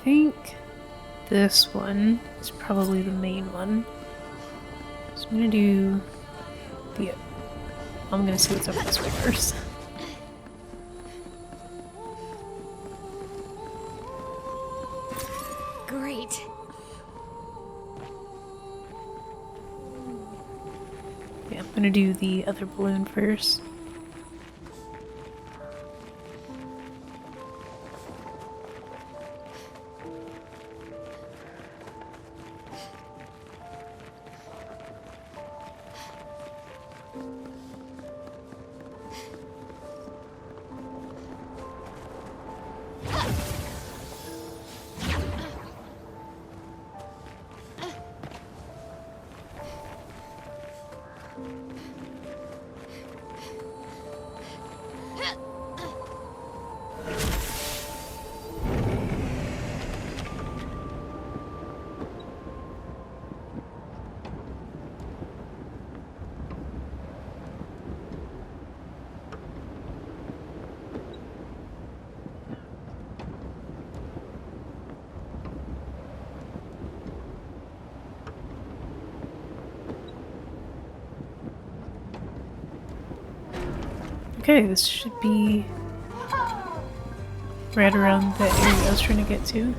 think this one is probably the main one. So I'm gonna do the... I'm gonna see what's up this way first. Great. Yeah, I'm gonna do the other balloon first. Okay, this should be right around the area I was trying to get to.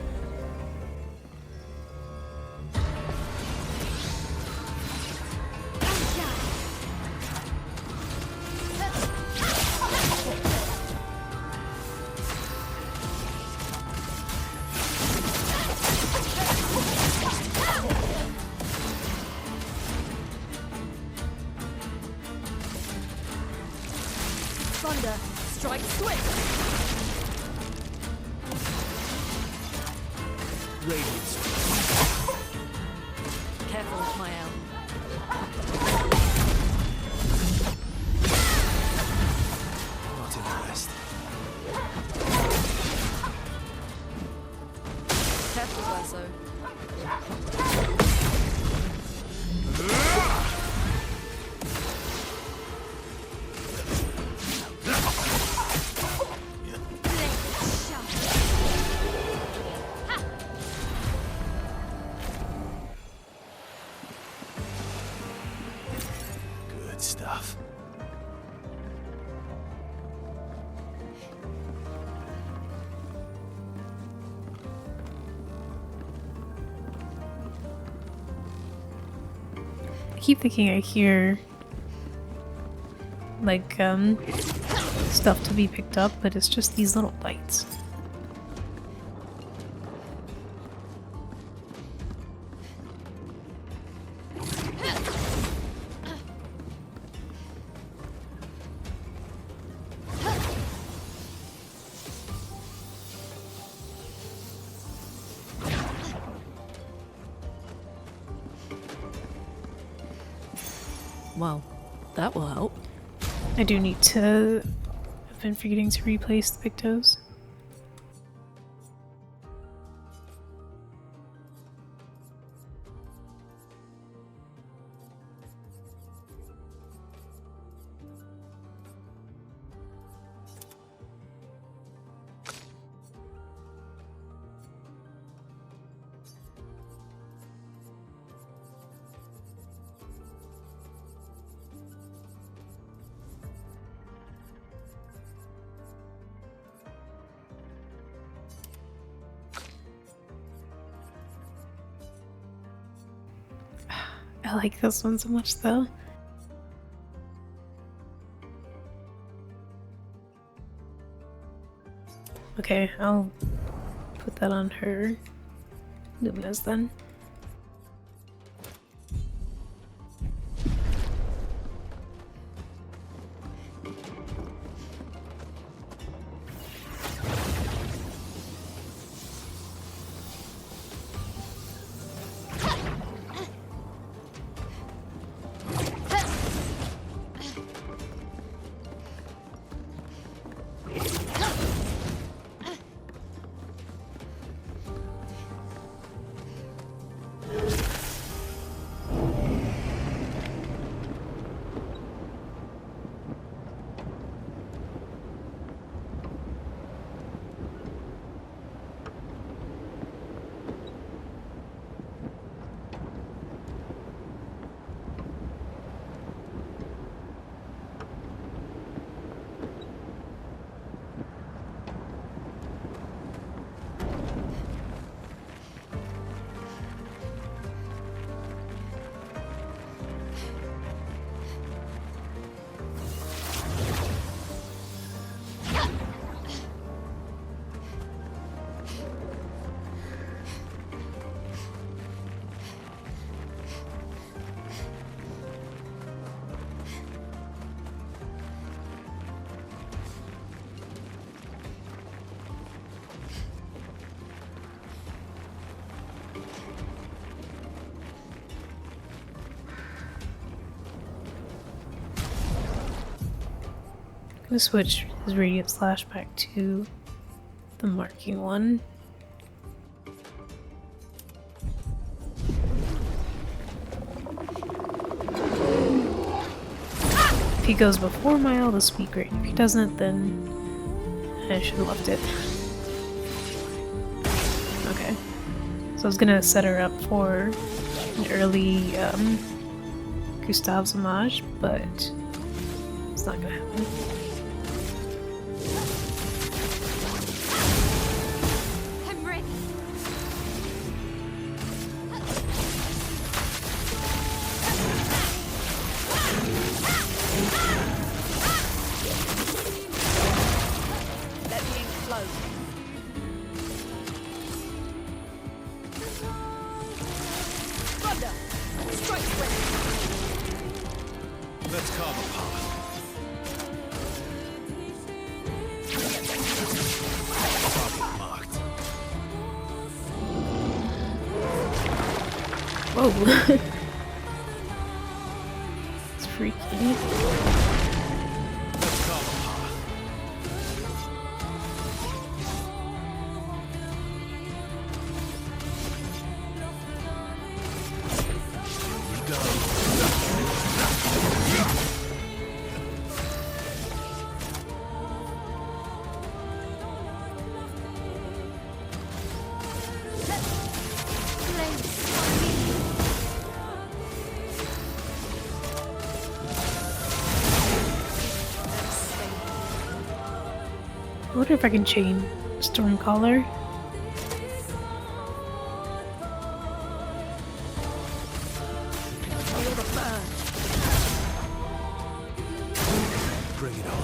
Thunder, strike swift. Radiance. Careful, my owl. Not in the west. Careful, Verso. Good stuff. I keep thinking I hear like stuff to be picked up, but it's just these little bites. Well, that will help. I do need to... I've been forgetting to replace the Pictos. I like this one so much though. Okay, I'll put that on her Lumina's then. gonna switch his radiant slash back to the marking one. If he goes before my ult, this will be great. If he doesn't, then I should have left it. Okay. So I was gonna set her up for an early Gustav's homage, but it's not gonna happen. I'm ready. Let the ink flow. Thunder! Strike swift! Let's carve a path. Target marked. Whoa! It's freaky. Let's carve a path. Here we go. I wonder if I can chain Stormcaller. Feel the burn. Bring it on.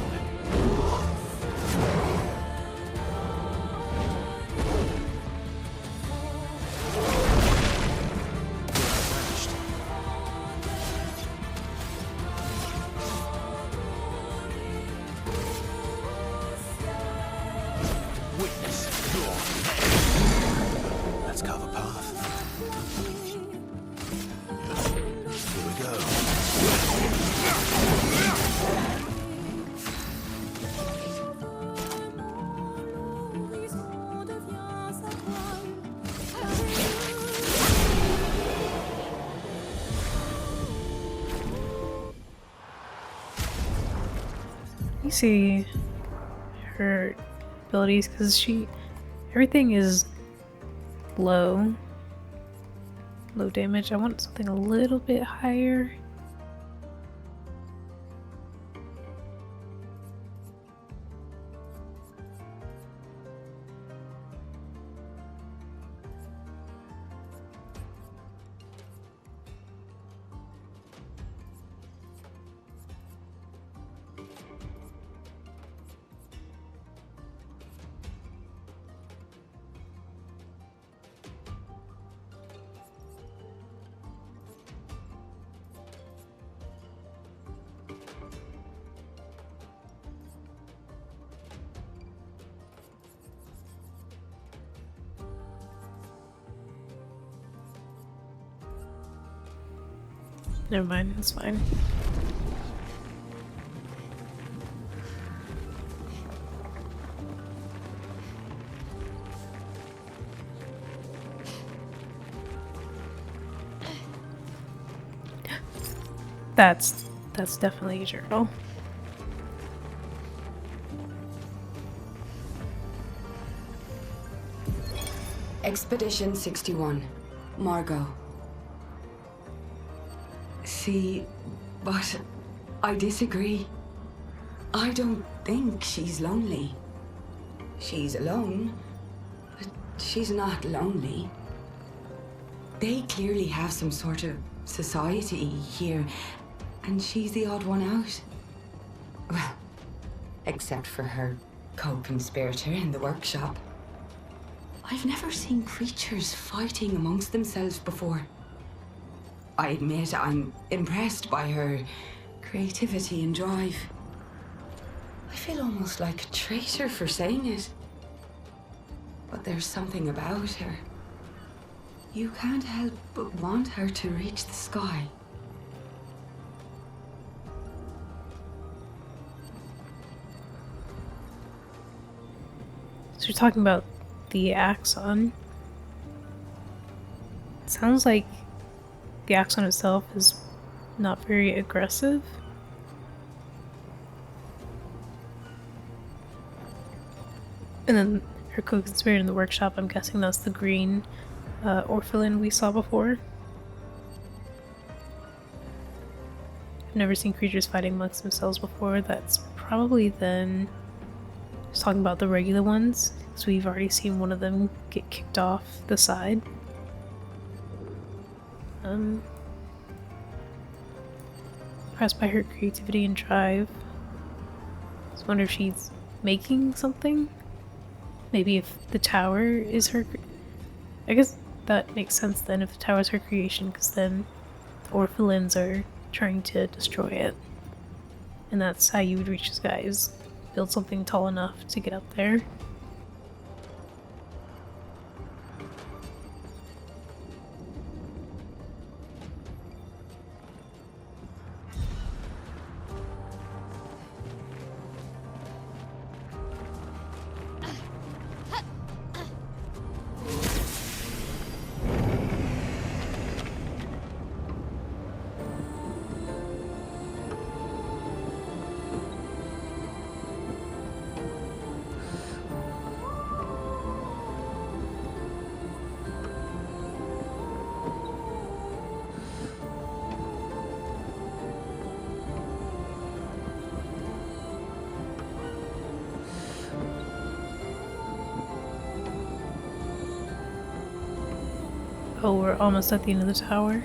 Witness your Let's carve a path. Here we go. You see her abilities because everything is low damage. I want something a little bit higher. Never mind, it's fine. That's definitely a journal. Expedition 61, Margot. See, but I disagree. I don't think she's lonely. She's alone, but she's not lonely. They clearly have some sort of society here, and she's the odd one out. Well, except for her co-conspirator in the workshop. I've never seen creatures fighting amongst themselves before. I admit I'm impressed by her creativity and drive. I feel almost like a traitor for saying it. But there's something about her. You can't help but want her to reach the sky. So we're talking about the axon. It sounds like the axon itself is not very aggressive. And then her co-conspirator in the workshop, I'm guessing that's the green orphelin we saw before. I've never seen creatures fighting amongst themselves before. That's probably then just talking about the regular ones, because we've already seen one of them get kicked off the side. Impressed by her creativity and drive. Just wonder if she's making something. Maybe if the tower is her. I guess that makes sense then if the tower is her creation, because then the orphelins are trying to destroy it. And that's how you would reach this guy, is build something tall enough to get up there. Oh, we're almost at the end of the tower.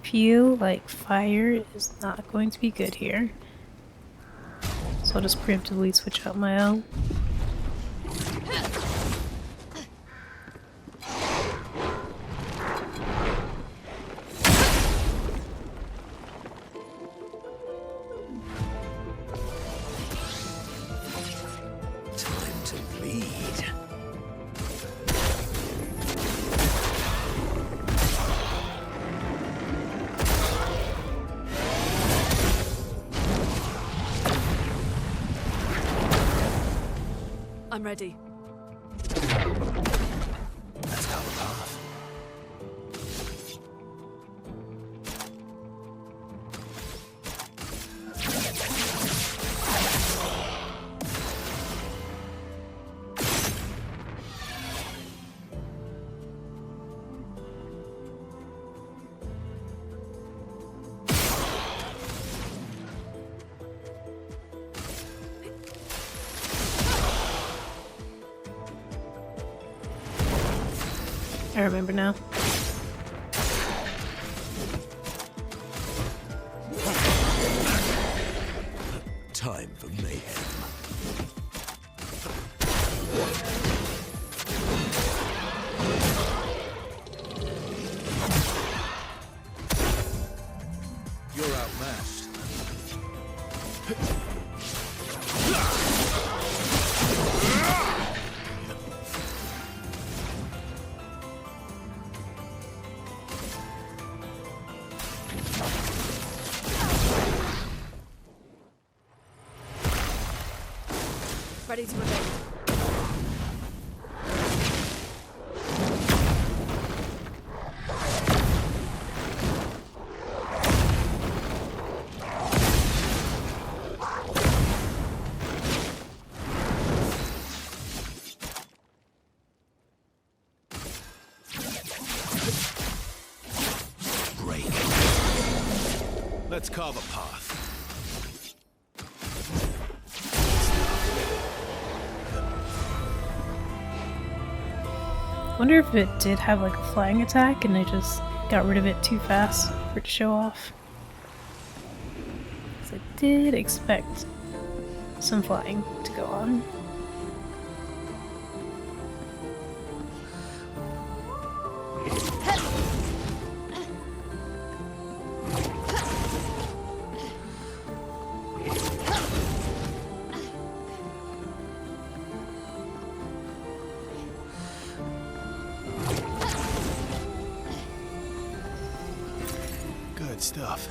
Feel like fire is not going to be good here. So I'll just preemptively switch out my L. Time to bleed. I'm ready. That's our path. I remember now. Time for mayhem. You're outmatched. Ready to invade. Let's carve a path. Wonder if it did have like a flying attack and they just got rid of it too fast for it to show off. 'Cause I did expect some flying to go on. Good stuff.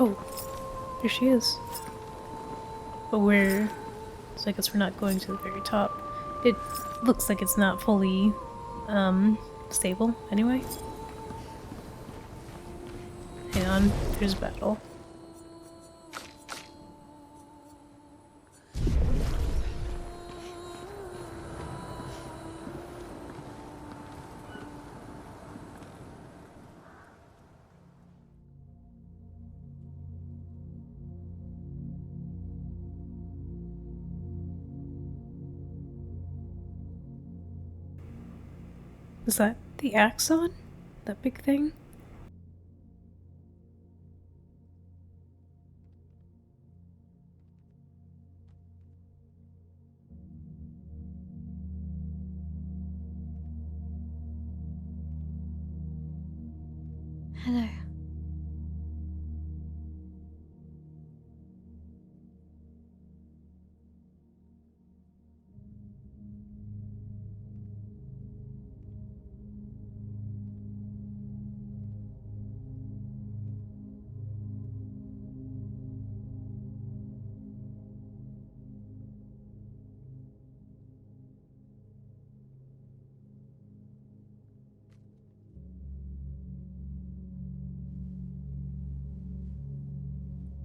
Oh, there she is. But we're... So I guess we're not going to the very top. It looks like it's not fully, stable anyway. Hang on, there's battle. Is that the axon? That big thing? Hello.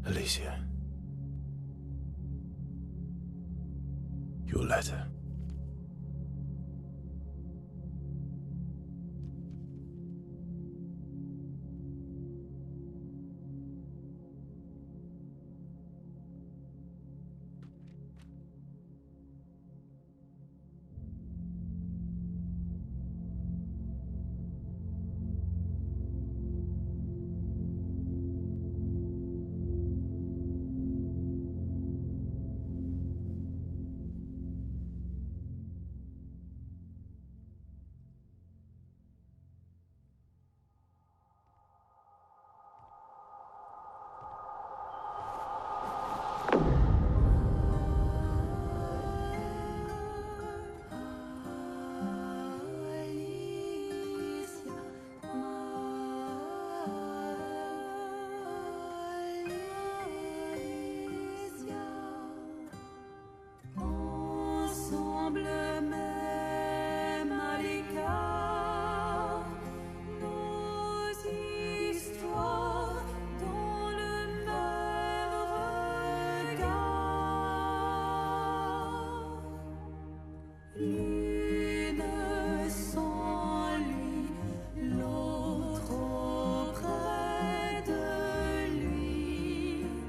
Alicia. Your letter.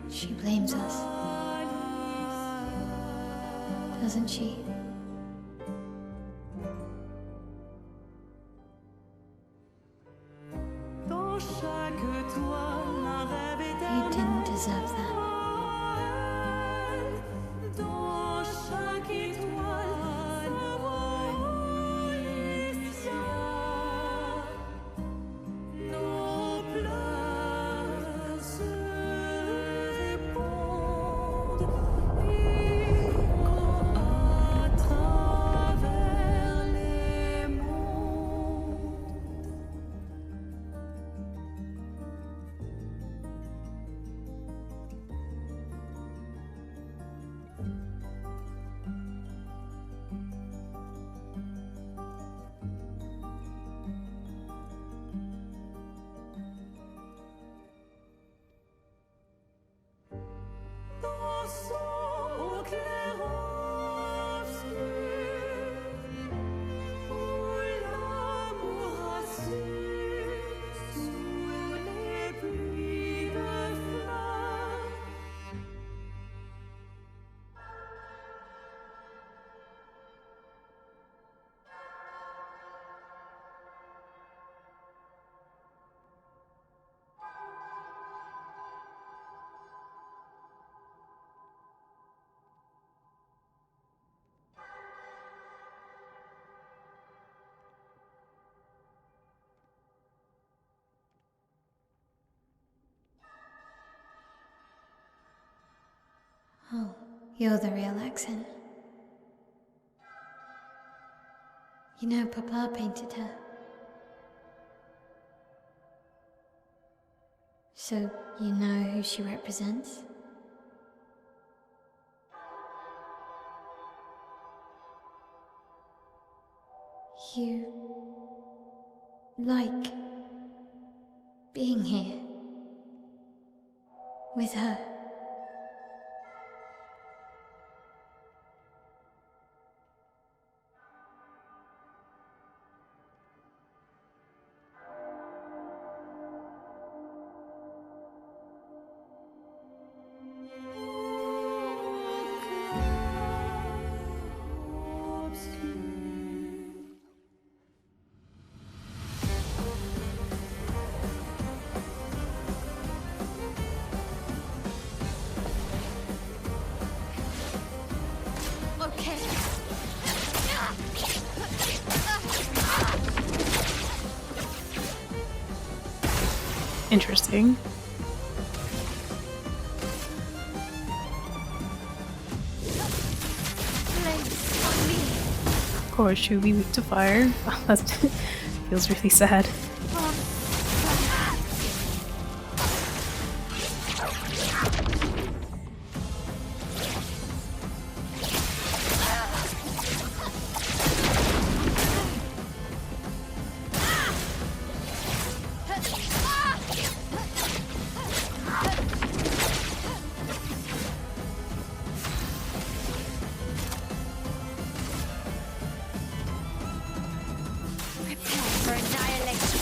She blames us, doesn't she? You didn't deserve that. You're the real accent. You know, Papa painted her. So, you know who she represents? You like being here with her. Okay. Interesting. Of course, she would be weak to fire. Oh, that feels really sad. For annihilation.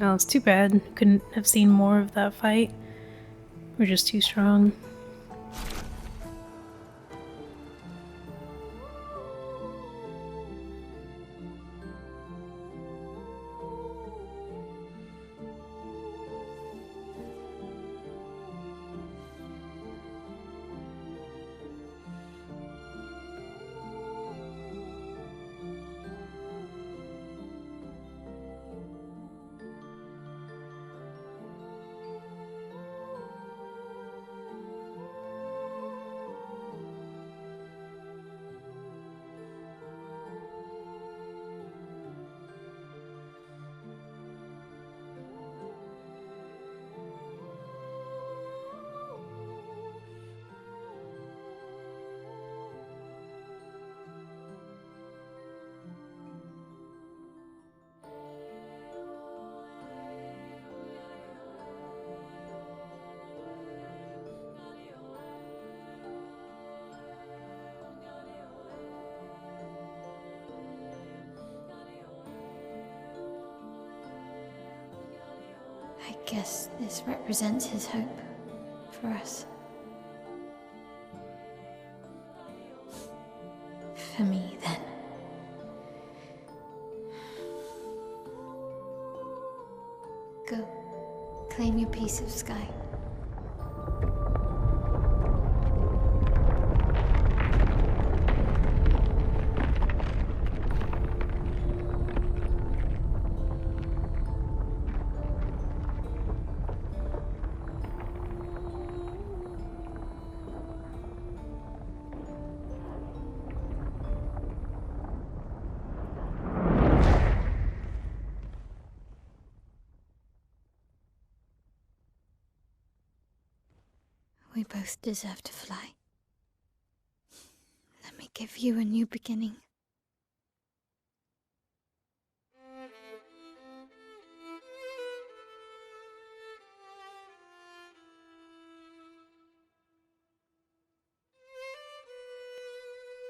Oh, it's too bad. Couldn't have seen more of that fight. We're just too strong. I guess this represents his hope for us. For me, then. Go. Claim your piece of sky. We both deserve to fly. Let me give you a new beginning.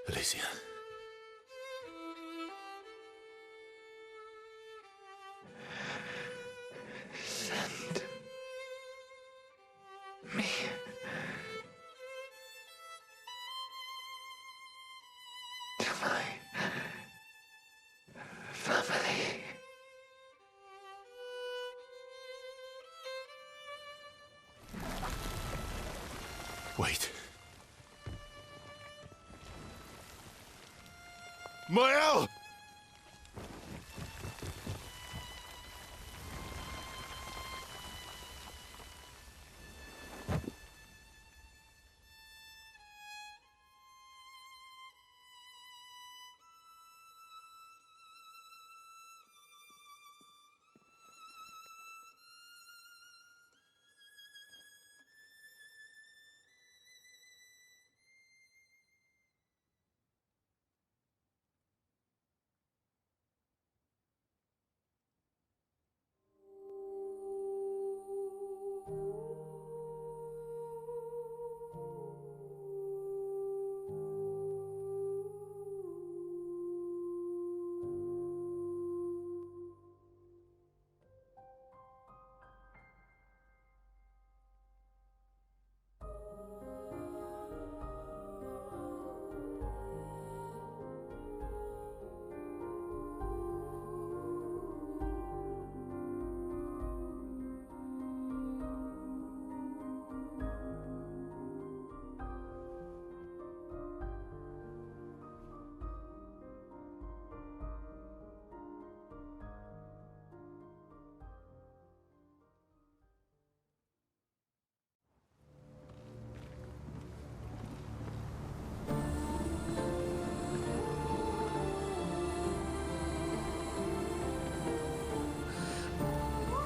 Alicia. Send me to my family. Wait. Mael!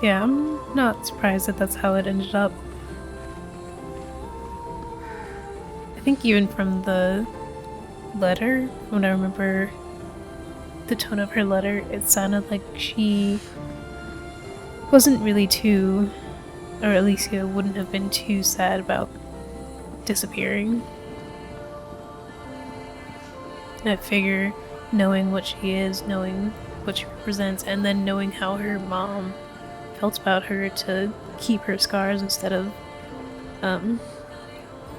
Yeah, I'm not surprised that that's how it ended up. I think even from the letter, when I remember the tone of her letter, it sounded like she wasn't really too, or Alicia wouldn't have been too sad about disappearing. And I figure knowing what she is, knowing what she represents, and then knowing how her mom felt about her to keep her scars instead of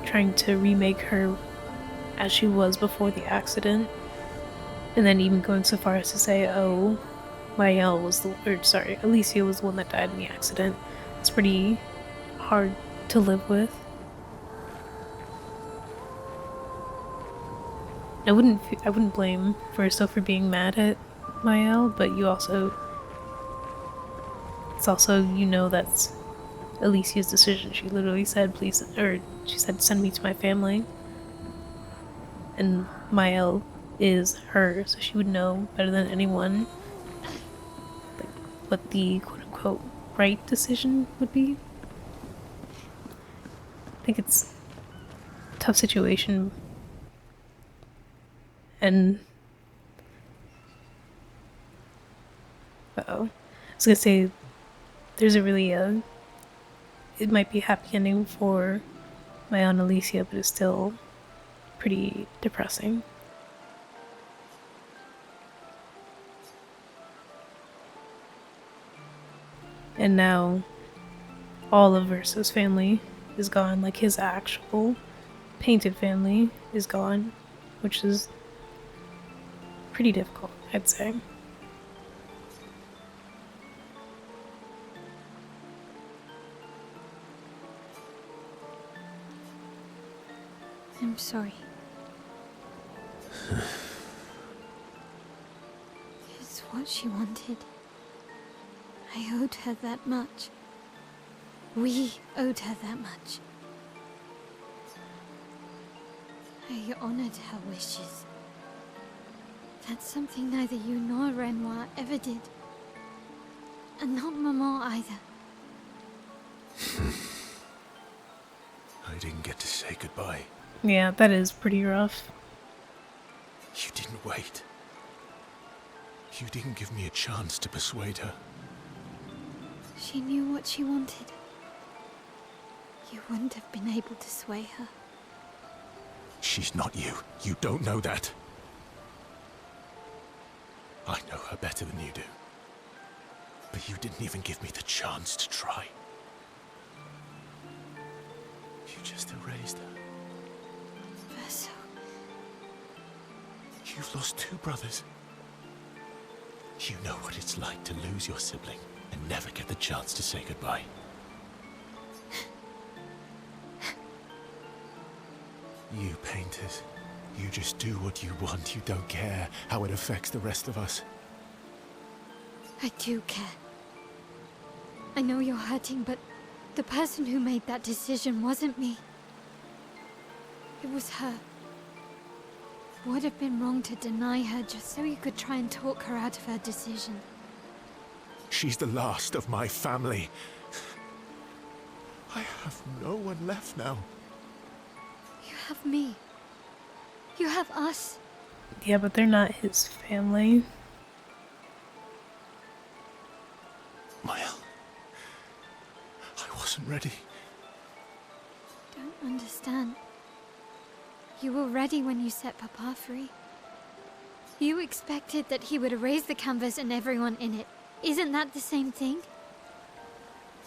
trying to remake her as she was before the accident, and then even going so far as to say, oh, Alicia was the one that died in the accident. It's pretty hard to live with. I wouldn't blame Verso for being mad at Mael, but it's also, that's Alicia's decision. She literally said, she said, send me to my family. And Mael is her, so she would know better than anyone what the quote-unquote right decision would be. I think it's a tough situation. And I was gonna say, there's it might be a happy ending for my Aunt Alicia, but it's still pretty depressing. And now all of Verso's family is gone, like his actual painted family is gone, which is pretty difficult, I'd say. I'm sorry. It's what she wanted. I owed her that much. We owed her that much. I honored her wishes. That's something neither you nor Renoir ever did. And not Maman either. I didn't get to say goodbye. Yeah, that is pretty rough. You didn't wait. You didn't give me a chance to persuade her. She knew what she wanted. You wouldn't have been able to sway her. She's not you. You don't know that. I know her better than you do. But you didn't even give me the chance to try. You just erased her. Verso. You've lost 2 brothers. You know what it's like to lose your sibling and never get the chance to say goodbye. You painters, You just do what you want. You don't care how it affects the rest of us. I do care. I know you're hurting, but the person who made that decision wasn't me. It was her. It would have been wrong to deny her just so you could try and talk her out of her decision. She's the last of my family. I have no one left now. You have me. You have us. Yeah, but they're not his family. Maya, I wasn't ready. Don't understand. You were ready when you set Papa free. You expected that he would erase the canvas and everyone in it. Isn't that the same thing?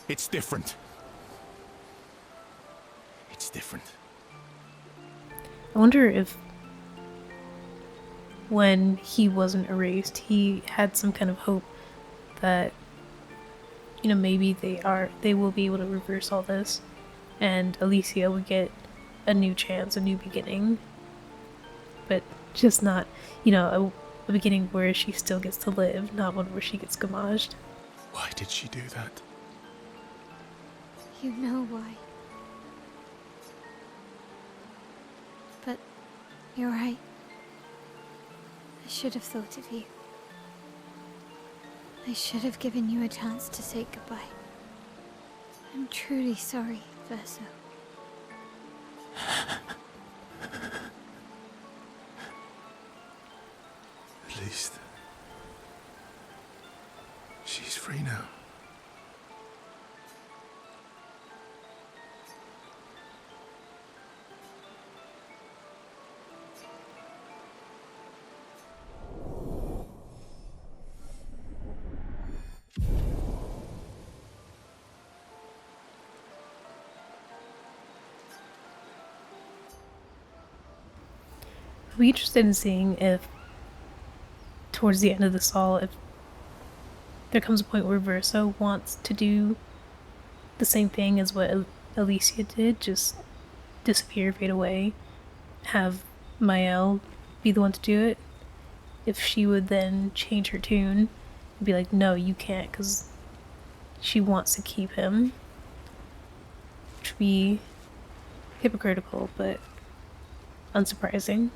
It's different. It's different. I wonder if when he wasn't erased, he had some kind of hope that, you know, maybe they will be able to reverse all this, and Alicia would get a new chance, a new beginning. But just not, you know, a beginning where she still gets to live, not one where she gets gamaged. Why did she do that? You know why. But you're right. I should have thought of you. I should have given you a chance to say goodbye. I'm truly sorry, Verso. At least she's free now. I'd be interested in seeing if, towards the end of this all, if there comes a point where Verso wants to do the same thing as what Alicia did, just disappear, fade away, have Mael be the one to do it. If she would then change her tune and be like, no, you can't, because she wants to keep him. Which would be hypocritical, but unsurprising.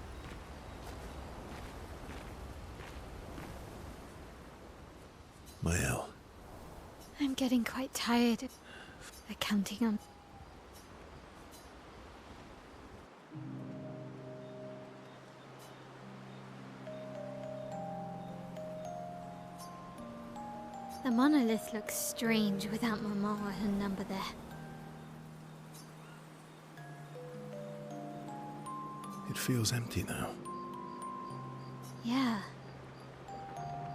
Mael. I'm getting quite tired of counting on. The monolith looks strange without Mama or her number there. It feels empty now. Yeah.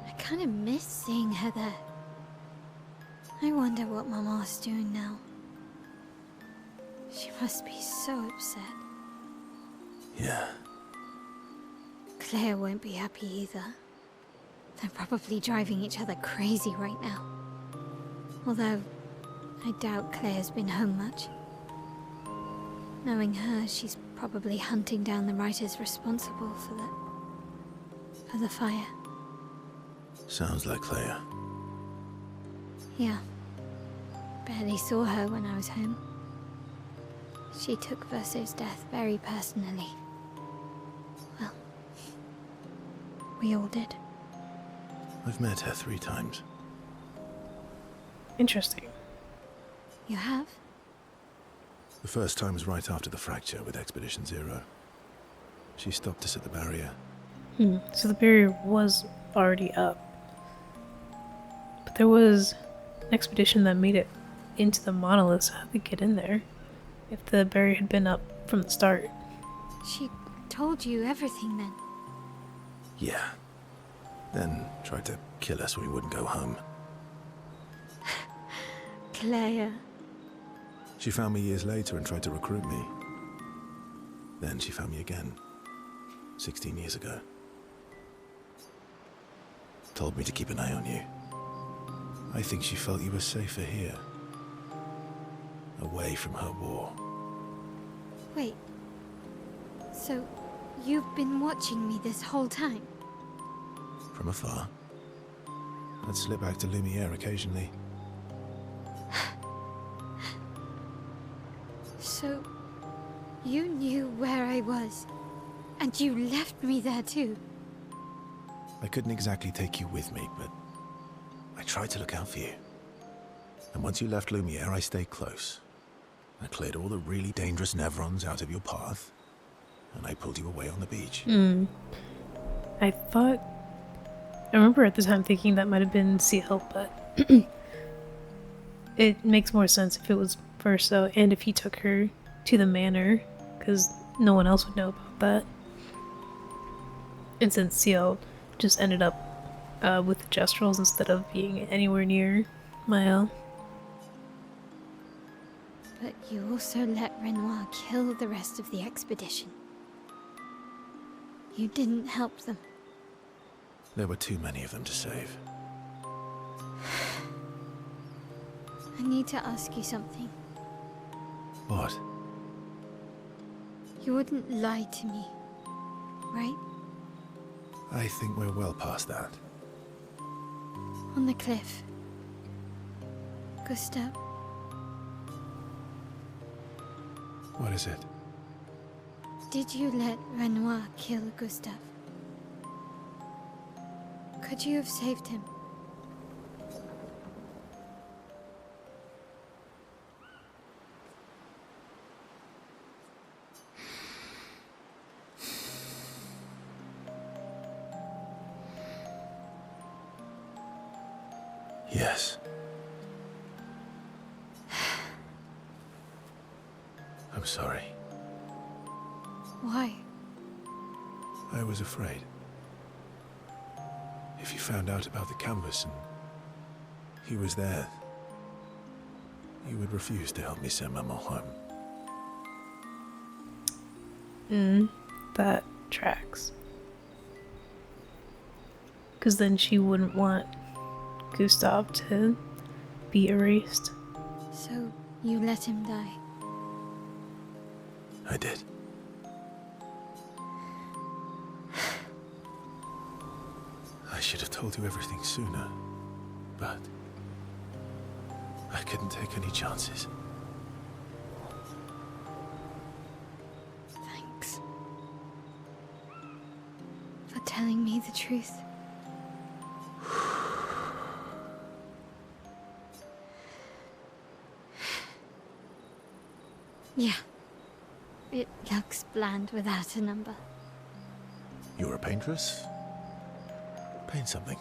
I kind of miss seeing her there. I wonder what Mama's doing now. She must be so upset. Yeah. Claire won't be happy either. They're probably driving each other crazy right now. Although, I doubt Claire's been home much. Knowing her, she's probably hunting down the writers responsible for the fire. Sounds like Claire. Yeah. Barely saw her when I was home. She took Verso's death very personally. Well, we all did. I've met her 3 times. Interesting. You have? The first time was right after the fracture with Expedition Zero. She stopped us at the barrier. So the barrier was already up. But there was an expedition that made it into the monolith, so how'd they get in there? If the barrier had been up from the start. She told you everything then? Yeah. Then tried to kill us when we wouldn't go home. Claire. She found me years later and tried to recruit me. Then she found me again, 16 years ago. Told me to keep an eye on you. I think she felt you were safer here. Away from her war. Wait. So, you've been watching me this whole time? From afar. I'd slip back to Lumiere occasionally. So, you knew where I was, and you left me there too. I couldn't exactly take you with me, but I tried to look out for you. And once you left Lumiere, I stayed close. I cleared all the really dangerous Nevrons out of your path, and I pulled you away on the beach. I remember at the time thinking that might have been Ciel, but it makes more sense if it was Verso and if he took her to the manor, because no one else would know about that. And since Ciel just ended up with the Jestrals instead of being anywhere near Mael. But you also let Renoir kill the rest of the expedition. You didn't help them. There were too many of them to save. I need to ask you something. What? You wouldn't lie to me, right? I think we're well past that. On the cliff. Gustav, What is it? did you let Renoir kill Gustav? Could you have saved him? Yes. I'm sorry. Why? I was afraid. If you found out about the canvas and he was there, you would refuse to help me send Maman home. That tracks. Because then she wouldn't want Gustav to be erased. So you let him die? I did. I should have told you everything sooner, but I couldn't take any chances. Thanks. For telling me the truth. Yeah. It looks bland without a number. You're a paintress? Paint something.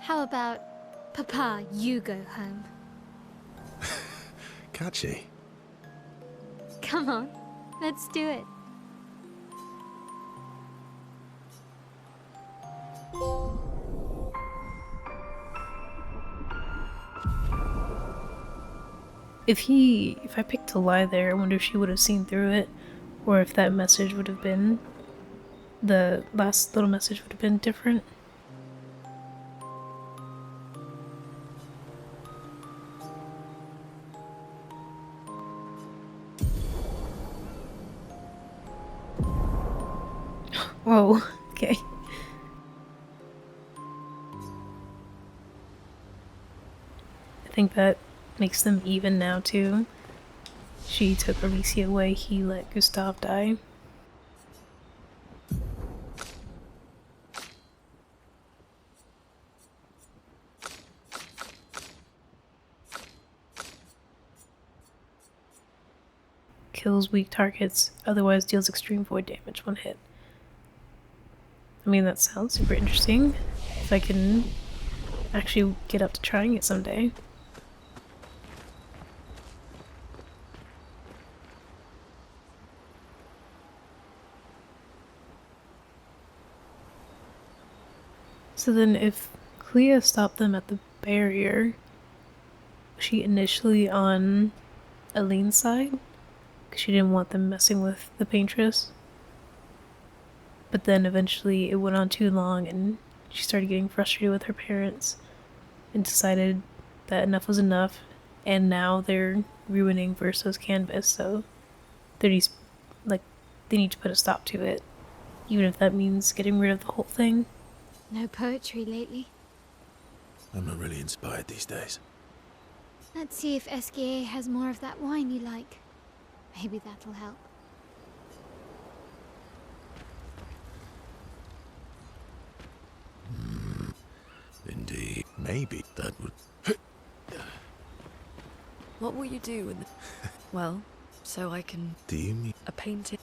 How about, Papa, you go home? Catchy. Come on, let's do it. If I picked to lie there, I wonder if she would have seen through it, or if that message would have been, the last little message would have been different. Whoa, okay. I think that makes them even now too. She took Alicia away, he let Gustav die. Kills weak targets, otherwise deals extreme void damage when hit. I mean, that sounds super interesting. If I can actually get up to trying it someday. So then if Clea stopped them at the barrier, was she initially on Aline's side? Because she didn't want them messing with the paintress. But then eventually it went on too long and she started getting frustrated with her parents and decided that enough was enough, and now they're ruining Verso's canvas, so they're these like they need to put a stop to it. Even if that means getting rid of the whole thing. No poetry lately. I'm not really inspired these days. Let's see if Esquier has more of that wine you like. Maybe that'll help. Indeed. Maybe that would... What will you do with the... Well, so I can... Do you mean... a painting...